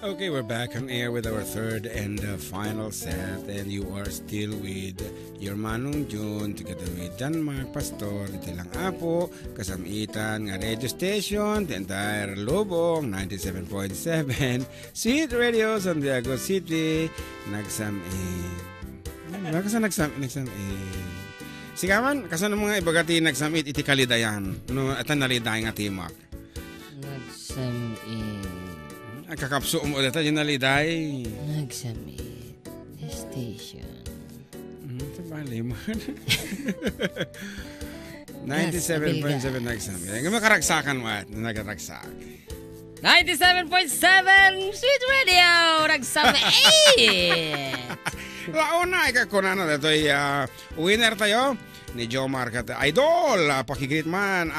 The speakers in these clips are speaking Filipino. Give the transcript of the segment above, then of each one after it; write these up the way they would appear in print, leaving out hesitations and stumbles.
Okay, we're back on air with our third and final set, and you are still with your Manong June together with John Mark Pastor, ito lang apo, kasamitan nga radio station, the entire Lubong, 97.7, Sweet Radio, Santiago City, nagsamin. Sigaman, kasan mga ibagati nagsamit iti kalidayan, no, atan nalidayan nga timak. Nagsamit. Kakapso mo ulit yung naliday. Nagsamit. Station. Tabali mo. 97.7 nagsamit. Ngayon makaragsakan mo at nagaragsak. 97.7 Sweet Radio. Nagsamit. Launa, ikakunan na ito ay winner tayo ni Joe Marcat. Idol, pakigrit man.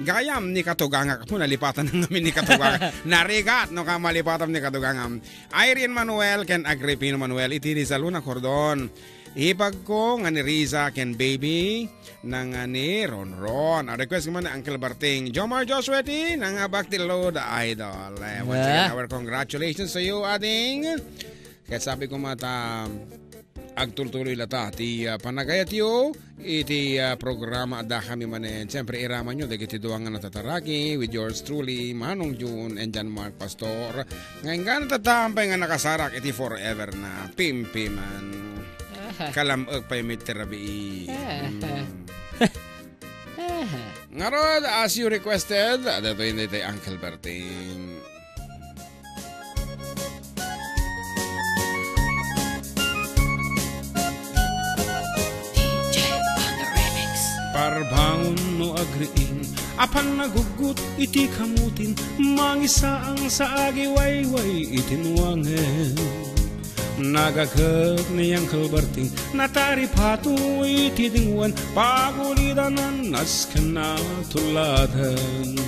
Gayam ni Katuganga. Kung nalipatan ng namin ni Katuganga. Narigat no ka malipatan ni Katuganga. Irene Manuel ken Agripino Manuel. Iti Rizal Luna Cordon. Ipag ko nga ni Riza ken Baby nang ni Ron. A request naman ni Uncle Barting. Jomar Joshua ti nang Baktilo the Idol. Once again, our congratulations sa iyo, ading. Kaya sabi ko mata agtultuloy lata ti panagayat yo iti programa da kami manen. Siyempre iraman nyo dagiti duwangan na tataraki with yours truly Manong June and John Mark Pastor. Ngayon nga natatampay nga nakasarak iti forever na pimpiman. Kalamag pa yung mitirabi. Ngarod, as you requested, dito yun dito Uncle Berting. Parbangon no agriin, apan nagugut iti kamutin, mangisa ang sa agiwayway itinwangen. Nagagag ni Uncle Berting, nataripato iti dingwan, pagulidanan as kanatuladan.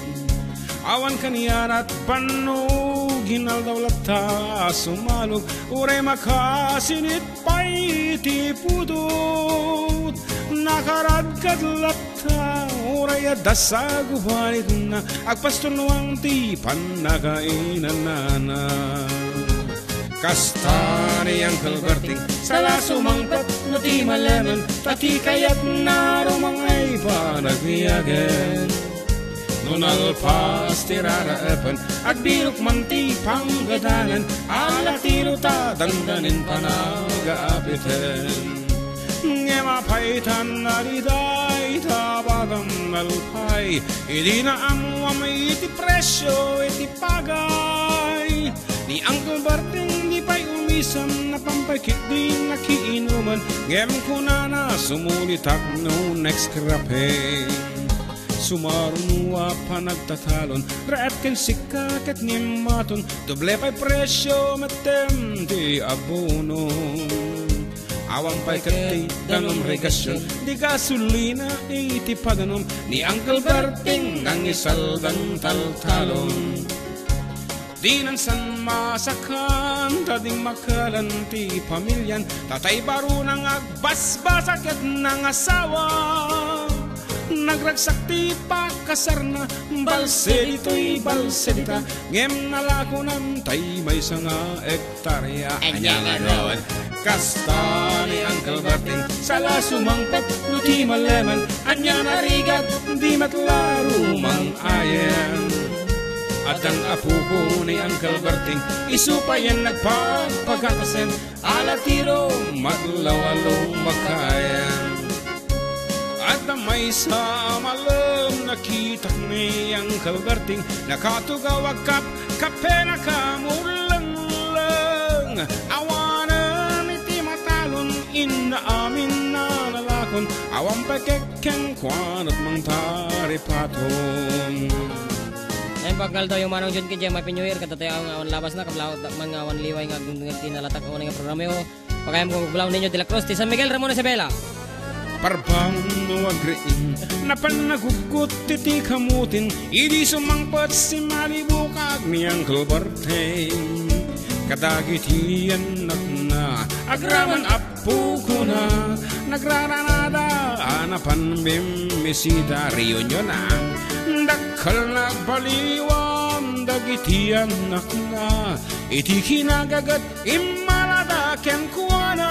Awan kaniyan at panog, ginaldawlata sumalog, uray makasinit pa iti pudot. Nakaradkad lata, uray dasagubanit na, agpastunuang ti panagainan na. Kasta ni Uncle Berting, sala sumangpat no ti malaman, pati kayat na rumangay panagbiyagan. Nunalpas ti raraapan, at birok man ti panggadanan, ala tiro ta dandanin panagaapitan. Ngemapaitan na riday, tabagam nalpay, hindi na amuam iti presyo, iti pagay. Ni Uncle Berting di pa'y umisam na pampakit din nakiinuman, ngem ko na sumulitak no next krapeng. Sumarunwa pa nagtatalon, raat ken sikaket ni maton, doble pa'y presyo matem di abono. Awang pa'y kati danom regasyon, di gasolina iti paganom, ni Uncle Berting ang isaldang taltalon. Di nan san masakan, tading makalanti pamilyan, tatay baro nang agbasbasaket ng asawa. Nagragsak ti pakasarna, balse dito'y balse dita, ngem nalako ng tay may sanga ektarya. Anyang aron, kasta ni Uncle Berting, sala sumangpet, luti maleman, anyang narigat, di matlaro mang ayan. At ang apo ko ni Uncle Berting, isupayan nagpagpagkakasen, alatiro maglawalong makayan. At na may sa malam nakita ni Uncle Berting, nakatugaw agkap, kapena kamulang-lang. Awanan iti matalon, inaamin na lalakon, awang pagkekeng kwan at mang taripaton. Ay pagkal daw yung Manong June kay Jemma New Year katatayo nga on labas na kablaw man nga on liway nga tinalatak ko nga programa yo. Pagayam ko bulaw ninyo de la Cruz ti San Miguel Ramon Isabela. Parbang no agriin, napanagugot iti kamutin, idi sumangpat si malibukag ni Uncle Berting. Kadagitian na agraman apo ko na, nagraranada anapan bimisita reunion na. Dakkal na baliwam dagiti anak na iti kinagagat imaladaken kuana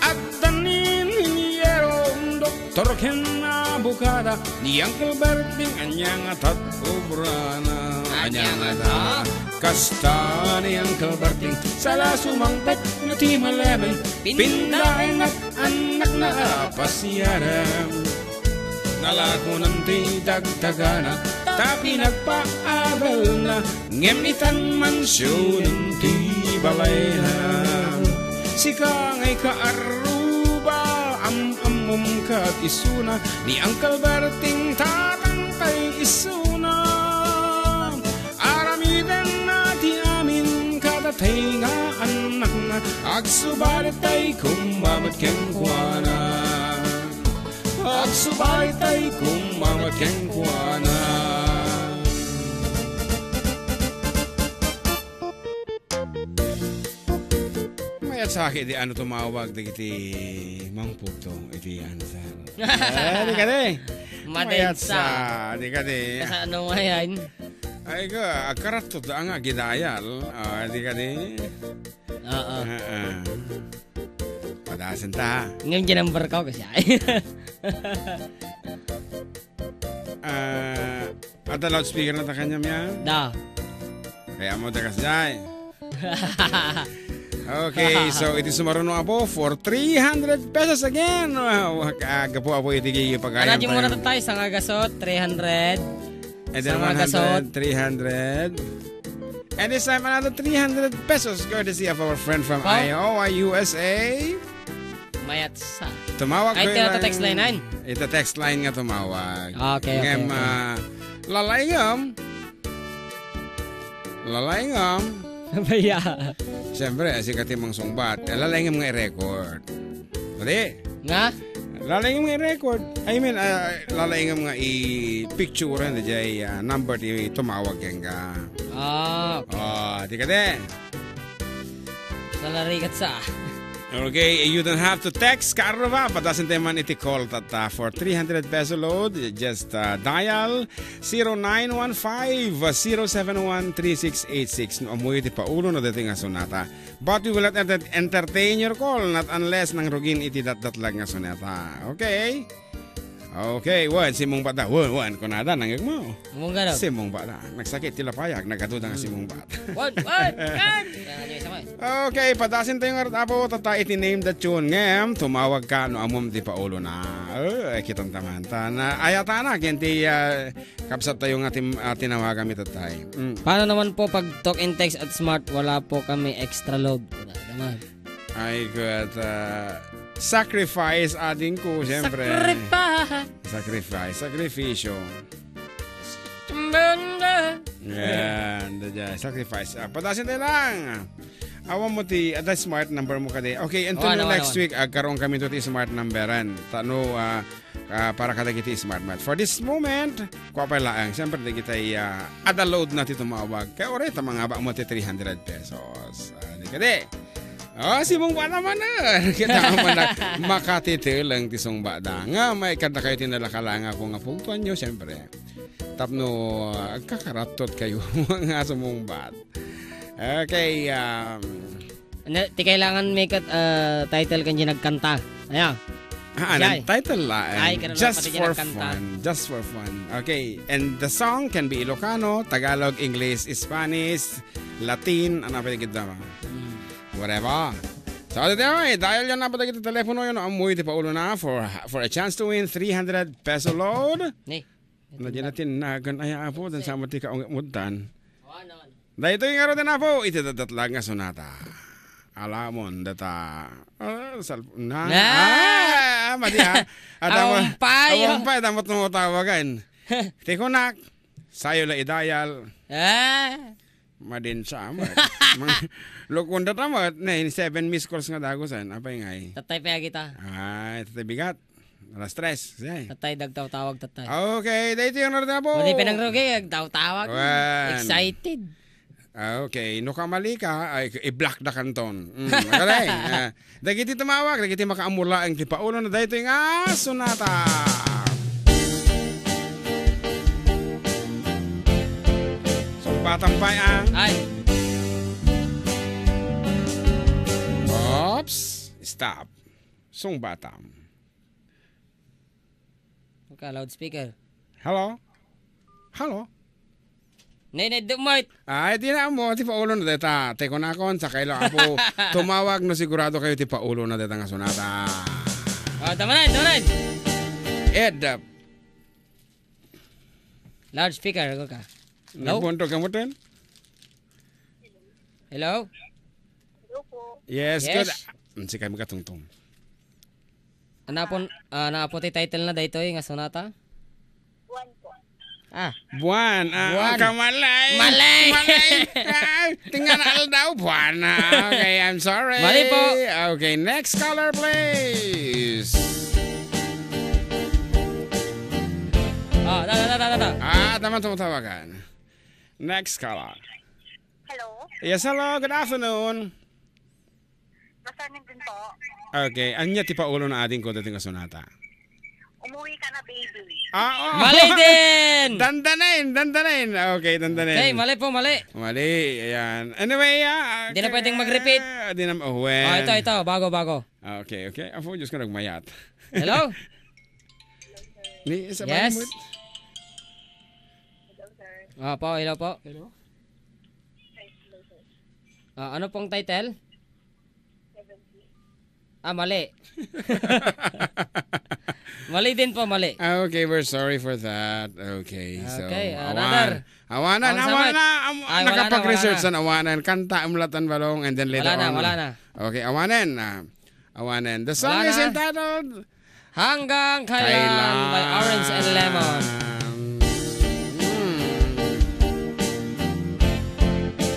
at danin hiniyerong doktor ken na bukada ni Uncle Berting anyang atat obrana anyang ata kasta ni Uncle Berting sala sumangpet ngati maleben pindain at anak na pasyaram nalako nanti dagdagana tapi nagpaaral na ngemitan mansyon ti balay na sikangay kaaruba amum kat isuna ni Uncle Berting tatangkay isuna aramiden na ti amin kadatay nga anak na agsubalit kumamat kengkwana agsubalit kumamat kengkwana. Mayat sa akin, di ano tumawag di iti mangpug to, iti answer. Di ka di. Mayat sa, di ka di. Sa ano nga yan? Ay ka, akarat to ang gidayal. Di ka di. Oo. Padasan ta. Ngayon ginambar ka kasi ay. Ada loudspeaker na ta kanya miya? Da. Kaya mo takas jay. Okay, so iti sumaruno apo for 300 pesos again. Agapo apo iti pagayam tayo. Anadyo muna tayo sa ngagasot, 300. And then 100, 300. And this time another 300 pesos courtesy of our friend from Iowa, USA. Mayat sa. Tumawag ko yung ito text line 9. Ito text line nga tumawag. Okay. Lalaingam. Baya. Siyempre, sikati mang sungbat. Lalaingam nga i-record. Pwede? Nga? Lalaingam nga i-record. I mean, lalaingam nga i-picture na dyan number di tumawag yan ka. Okay. Di ka de. Salarikat sa. Okay, you don't have to text Karova, padasin tayo man iti call tata for 300 peso load. Just dial 0915-071-3686. No, amoy iti paulo na dating nga sonata. But we will not entertain your call not unless nang rugin iti dat-datlag nga sonata. Okay? Okay, wan, simong bata. Wan, kunada, nangyag mo. Mong gano'n? Simong bata. Nagsakit, tila payag, nagkatuda nga simong bata. Wan! Okay, padasin tayo nga apo, tata iti name the tune. Ngem, tumawag ka, no amom di paulo na. Kitang tamanta na. Ayata na, kinti kapsat tayo nga tinawagan mi tatay. Paano naman po pag talk and text at smart, wala po kami extra load? Naman. Ay, good. Sacrifice ading ko, siyempre. Sacrificio. Yan, sacrifice. Padasin tayo lang. Awan mo ti, ada smart number mo kade. Okay, until next week, karoon kami to ti smart numberan. Tano, para kada kita smart mat. For this moment, kwa pa lang. Siyempre, di kita ada load na ti tumawag. Kaya orita mga ba mo ti 300 pesos. Di kade. Simong ba naman na. Kita naman na makatitilang ti song bada. Nga, may kada kayo tinalakalanga ko nga pungtuan nyo, siyempre. Tapno, kakaratot kayo mga sumong bat. Okay, Ti kailangan may title kanji nagkanta. Ayan. Title lang. Just for fun. Just for fun. Okay, and the song can be Ilocano, Tagalog, English, Spanish, Latin, ano pa kita ba? Whatever. So, dahil yan na pa kita telepono yun, amoy ti paulo na for a chance to win 300 peso load. Nadyan natin na ganaya po, dan sa mati ka ungutan. Dahil ito yung araw din na po, itidadatlag nga sonata. Alamon, data. Madi ha. Awampay, damot mo tawagan. Tikonak, sayo la idayal. Madin sa amat. Lukon data mo, 7 missed calls nga dagosan. Apay ngay. Tatay pa kita. Tatay bigat. Alas 3. Tatay dagtaw-tawag tatay. Okay, dahil ito yung araw din na po. Madi pinangrugay, dagtaw-tawag. Excited. Okay, no kamali ka, ay i-block na kanton. Magaling. Dagiti tumawag, dagiti makaamula ang tipaulo na dahito yung sonata. Patampay ang... Ay. Oops. Stop. Sung batam. Okay, loudspeaker. Hello? Hello? Nay, dumait. Ay, di na mo. Ti paulo na deta. Teko na kon. Sa kailo ako. Tumawag na sigurado kayo ti paulo na deta nga sonata. Oh, tama na. Ed. Loudspeaker, ako ka. Hello? Nagpunto ka mo din? Hello? Yes, Yes. good. Si kami katungtong. Naapon ti title na dayto nga sonata? Ah, Buwan. Buwan. Kamalay. Malay. Tingnan al daw. Buwan. Okay, I'm sorry. Mali po. Okay, next caller, please. Tama tumatawagan. Next caller. Hello? Yes, hello. Good afternoon. Masanin din po. Okay, anya ti paulo na ating ko dating sonata. Umuwi ka na, baby. mali din! Dandanain. Okay, dandanain. Okay, mali po, mali. Mali, ayan. Anyway, Di na pwedeng mag-repeat. Di na, well. Oh, ito, bago. Okay. Ako, Diyos ko nagmayat. Hello? Ni, isa Yes. ba mo? Hello po. Hello? Ano pong title? Mali. Mali din po, mali. Okay, we're sorry for that. Okay, so. Okay, another. Awanan. Ay, Nakapag-research wala sa awanan. Kanta, umlatan balong, and then later on. Wala na. Okay, awanan. Awanan. The song Wala is na. entitled Hanggang Kailan by Orange and Lemon.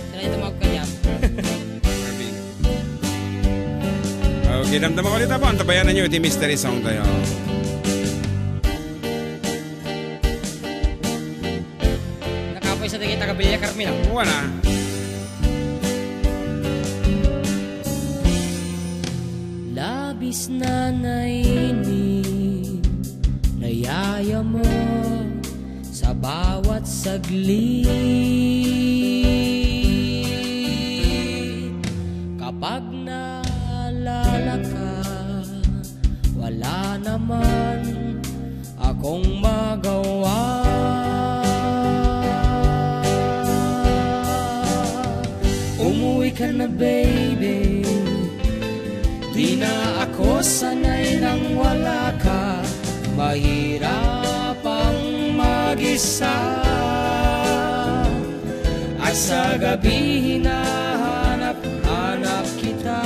Sino ito magkanyap? Okay, damdaman ko dito po. Antabayan na nyo iti mystery song tayo. Nakapoy sa tingin taga-Bilya Carmina. Wala. Labis na nainip, nayaya mo sa bawat saglit. Kapag naalala ka, wala naman akong magawa. Umuwi ka na, baby. Di na ako sanay nang wala ka. Mahirap ang mag-isa. At sa gabi hinahanap-hanap kita.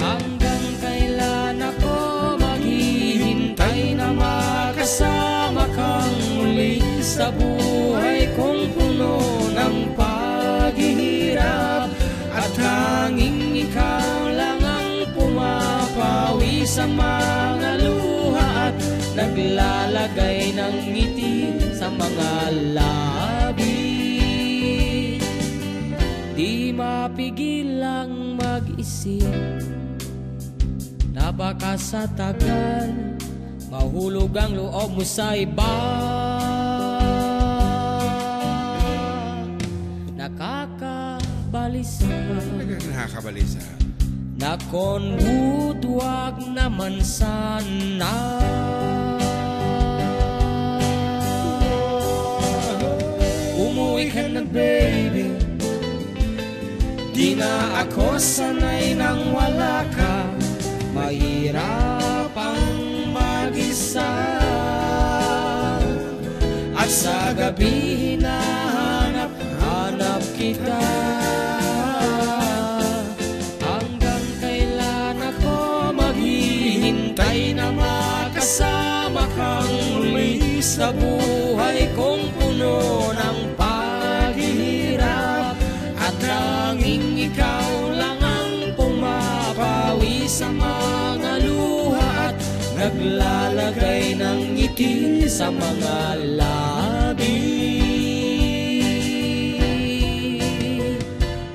Hanggang kailan ako maghihintay na makasama kang muli sa buhay kong puno ng paghihirap. At tanging ikaw lang ang pumapawi sa mga luha at naglalagay ng ngiti sa mga labi. Di mapigil ang mag-isip na baka sa tagal mahulog ang loob mo sa iba. Nakakabalisa na konwood, wag naman sana. Umuwi ka na, baby. Di na ako sanay nang wala ka. Mahirap ang mag-isa. At sa gabi hinahanap-hanap kita. Hanggang kailan ako maghihintay na makasama kang muli sa buhay kong puno ng paghihirap. At tanging ikaw lang ang pumapawi sa mga luha at naglalagay ng ngiti sa mga labi.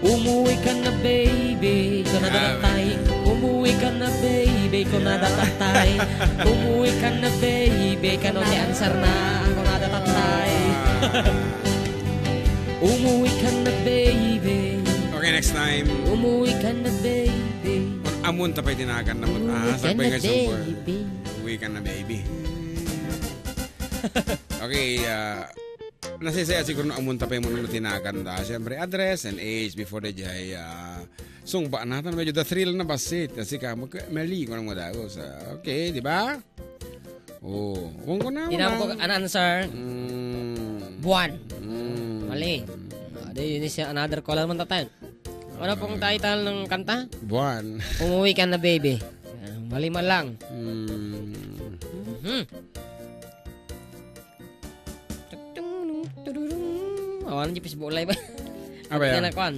Umuwi ka na, baby, ko na datatay. Umuwi ka na, baby, ko na datatay. Umuwi ka na, baby, kano ti answer na ako na datatay. Umuwi ka na, baby. Okay, next time. Umuwi ka na, baby. Amun tapay tinagan na mo. Sagbay nga sumber. Uwi ka na, baby. Okay, nasisaya siguro na amun tapay mo nung tinagan da. Siyempre, address and age before the jay. Sungba natin, medyo the thrill na basit. Kasi ka, mali ko nang madagos. Okay, di ba? Oh, kung ko na. Tinawag ko an answer. Buwan. Mali. Yun siya, another caller man tayo. Ano pong title ng kanta? Buwan. Umuwi ka na, baby. Mali man lang. Awan niyo Facebook live ba? Abay. Yan akuan.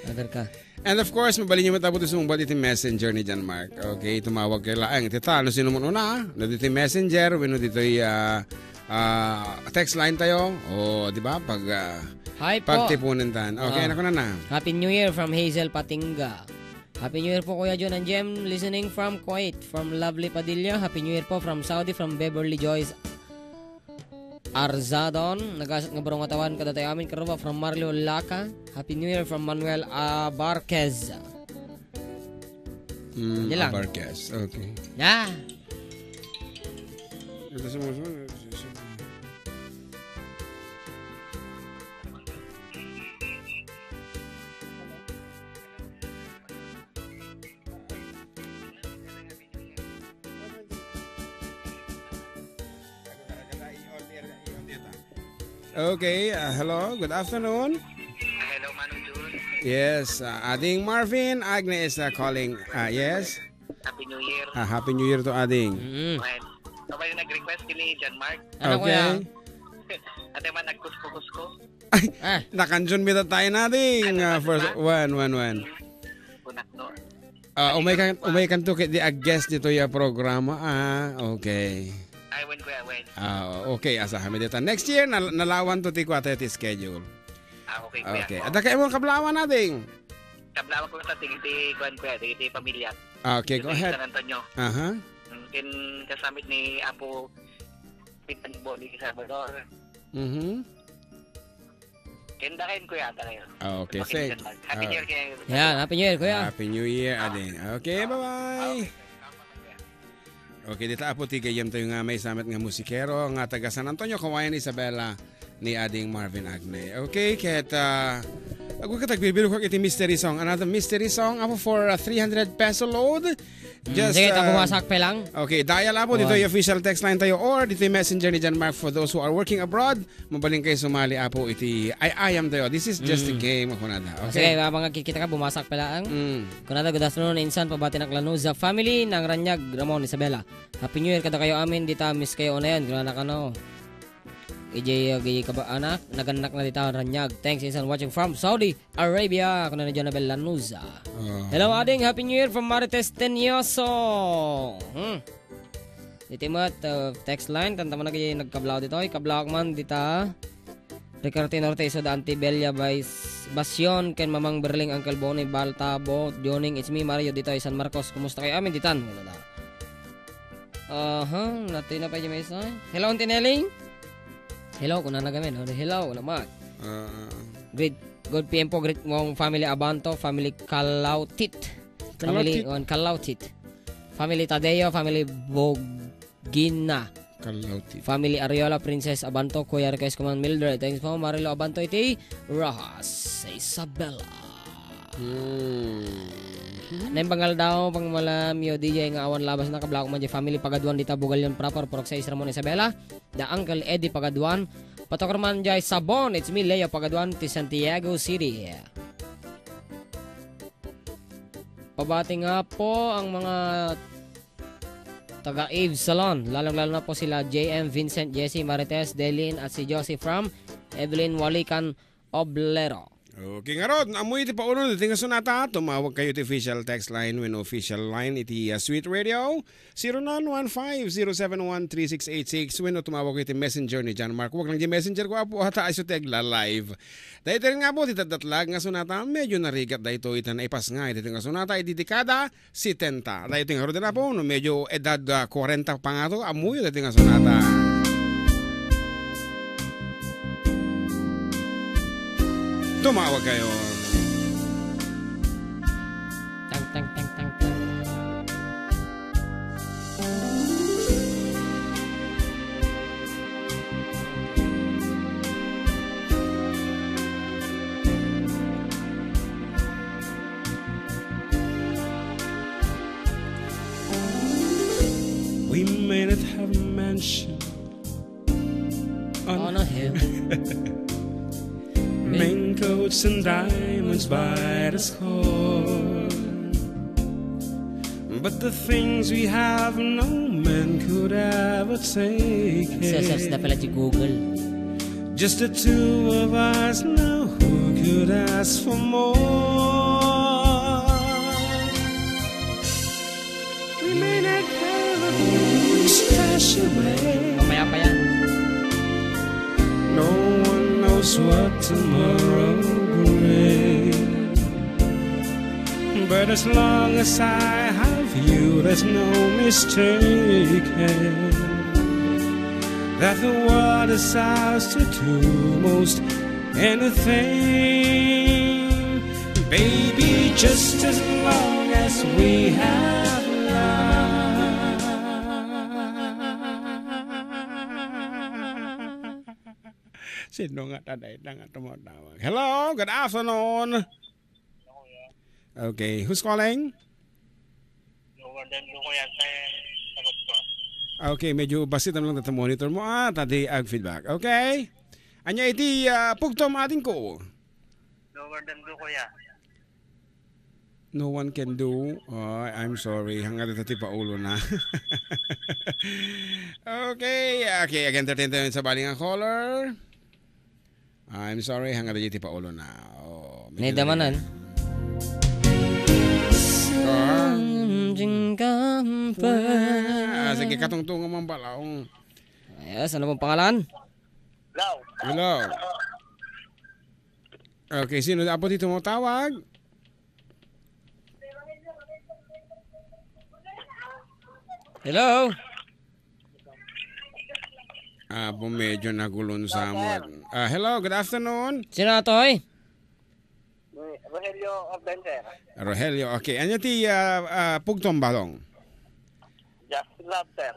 Another ka. And of course, mabalin nyo matapos sa mong iti messenger ni John Mark. Okay, tumawag kay Laang. Tita, ano sino mo na? Dito messenger, wino dito text line tayo. O, di ba? Hi po. Pagtipunin tan. Okay, ako na. Happy New Year from Hazel Patinga. Happy New Year po Kuya John and Jem, listening from Kuwait, from Lovely Padilla. Happy New Year po from Saudi, from Beverly Joyce Arzadon. Nagasat nga barong katawan kada tayo amin karuba from Marlo Laca. Happy New Year from Manuel Abarquez. Abarquez, okay. Yeah. Ito sa mga Okay, hello, good afternoon. Hello, Manu Jun. Yes, Ading Marvin, Agnes calling. Yes. Happy New Year. Happy New Year to Ading. Well, sabay yung nag-request ni John Mark. Ano kuya? Ate man nagkusko-kusko. Ay, nakanjun bita tayo nating. First, one. Punak no. Umay kan to di guest dito yung programa. Okay. I win kuya, win. Okay, asahan mi dito. Next year, nalawan to ti kwate ti schedule. Okay kuya. Okay. At kayo mo kablawan nating. Kablawan ko sa tigiti kuan kuya, tigiti pamilya. Okay, go ahead. San Antonio. Aha. Kin kasamit ni Apo Pitanbo ni Salvador. Kendakin kuya ata ngayon. Okay, thanks. Happy New Year kuya. Yeah, Happy New Year kuya. Happy New Year, Ading. Okay, bye-bye. Okay, dito apo tigayam tayo nga may samet nga musikero nga taga San Antonio, Kawayan Isabela ni Ading Marvin Agne. Okay, kahit ako katagbibiro ko iti mystery song. Another mystery song apo for 300 peso load. Just sige, tayo bumasak pa lang. Okay, dial apo dito yung official text line tayo or dito yung messenger ni John Mark for those who are working abroad. Mabaling kayo sumali apo iti I am tayo. This is just a game ako nada. Okay. Sige, mga kikita ka bumasak pa lang. Kunada, good afternoon, insan pabati ng Lanuza family ng Ranyag, Ramon, Isabela. Happy New Year kada kayo amin, dita miss kayo na yan. Kunada ka no. EJ ka ba anak? Naganak na dita Ranyag. Thanks insan watching from Saudi Arabia. Kunada ni Jonabel Lanuza. Hello ading, Happy New Year from Marites Tenyoso. Itimat text line tanta man nagay nagkablaw dito. Kablaw man dita. Ricardo Norte so da Antibella by Basyon ken Mamang Berling Uncle Bonnie Baltabo Joning it's me Mario dito San Marcos. Kumusta kayo amin ditan? Natin na pa yung message. Hello Antinelling. Hello kuna nagamin. Hello naman. Good PM po great mong family Abanto, family Kalautit. Family on Kalautit. Family Tadeo, family Bogina. Kalautit. Family Ariola, Princess Abanto, Kuya Request Command Mildred. Thanks po Marilo Abanto iti Rahas Isabela. Nang bangal daw pang malamyo DJ nga awan labas na kabla ko man family Pagaduan dita Bugalyon proper porok sa Ramon Isabela. The Uncle Eddie Pagaduan. Patokor man jay Sabon. It's me Leo Pagaduan ti Santiago City. Pabati nga po ang mga taga Eve Salon. Lalong-lalo na po sila JM, Vincent, Jesse, Marites, Delin at si Josie from Evelyn Walican Oblero. Okay nga rod, amoy iti pauno dito nga sunata, tumawag kayo iti official text line when official line iti Sweet Radio 0915-071-3686 when tumawag kayo iti messenger ni John Mark. Huwag lang di messenger ko apo hata aso tegla live. Dahil rin nga po titadatlag nga sunata, medyo narigat dahil ito ita na ipas nga iti nga sunata iti dekada 70. Dahil ito nga rod na po, medyo edad 40 pa nga ito, amoy iti nga sunata. tumawag kayo. Tang, tang, tang, tang, tang. We may not have a mansion On a hill. mink coats and diamonds by the score, but the things we have no man could ever take Search na pala it. si Google. Just the two of us now, who could ask for more? We may not have a stash away. Mamaya pa yan. No one knows what tomorrow brings, but as long as I have you, there's no mistaking that the world is ours to do most anything. Baby, just as long as we have love. Sino nga taday na nga tumatawag? Hello, good afternoon. Okay, who's calling? Okay, medyo basit naman lang monitor mo tadi ag feedback. Okay? Anya iti pugtom atin ko. Lower than blue, kuya. No one can do. Oh, I'm sorry. Hanggang dito pa ulo na. Okay, again 13 tayo sa baling ang caller. I'm sorry, hanggang dito pa ulo na. Oh, Naidamanan. Sige, katungtungan mo ang balaong. Yes, ano pong pangalan? Hello. Okay, sino apo dito mo tawag? Hello? Apo medyo nagulon sa mo. Hello, good afternoon. Sino na to, eh? Rogelio of Denver. Rogelio, okay. Ano ti pugtong balong? Just love, sir.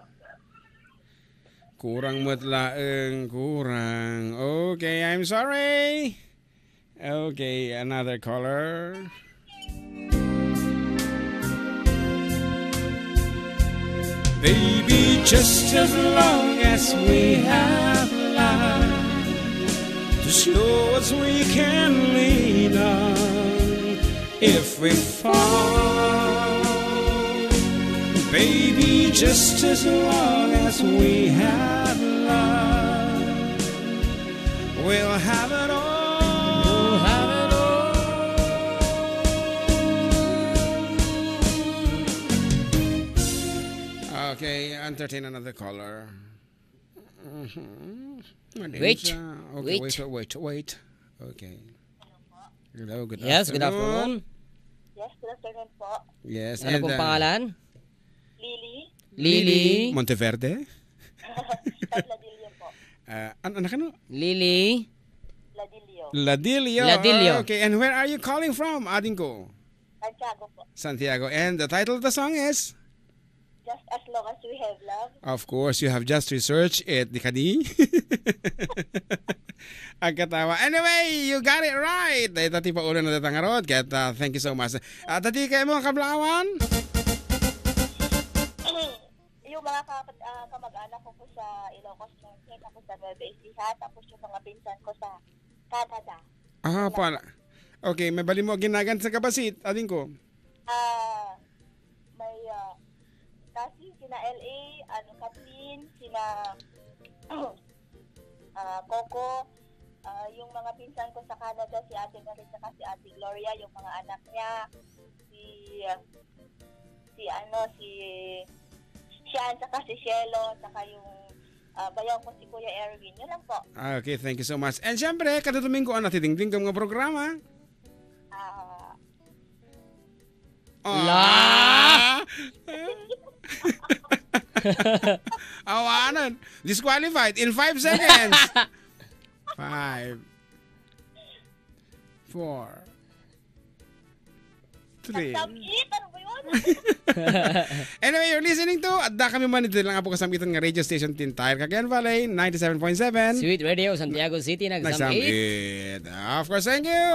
Kurang matlaeng, kurang. Okay, I'm sorry. Okay, another caller. Baby, just as long as we have love to show us we can lean on if we fall. Baby, just as long as we have love, we'll have it all. We'll have it all. Okay, entertain another caller. Wait. Okay, wait. Okay. Hello, good Yes, good afternoon. afternoon. Yes, good afternoon po. Yes, Ano pong pangalan? Lily. Lily. Monteverde? Ladilio po. Ano ka no? Lily. Ladilio. Ladilio. Ladilio. Okay, and where are you calling from, ading ko? Santiago po. Santiago. And the title of the song is? Just as long as we have love. Of course, you have just researched it, di kadi? Ang katawa. Anyway, you got it right. Dahil tati pa ulo na tatangarod. Kaya thank you so much. Tati kayo mga kablawan? Yung mga kamag-anak ko po sa Ilocos Norte, tapos sa Nueva Ecija, tapos yung mga pinsan ko sa Canada. Pala. Okay, may bali mo ginagan sa kabasit, ading ko. May kasi sina LA, Kathleen, sina Coco, yung mga pinsan ko sa Canada, si Ate Marisa at si Ate Gloria, yung mga anak niya, si Sian, saka si Shelo, saka yung bayaw ko si Kuya Erwin. Yun lang po. Okay, thank you so much. And syempre, kada Domingo, natidingding ka mga programa. Awanan. Disqualified in 5 seconds. 5, 4, 3. Samit, ano ba yun? Anyway, you're listening to Adda Kami Man. Ito lang po kasamitan ng radio station Tintire, Cagayan Valley, 97.7. Sweet Radio, Santiago City, nagsamit. Nagsamit. Of course, thank you.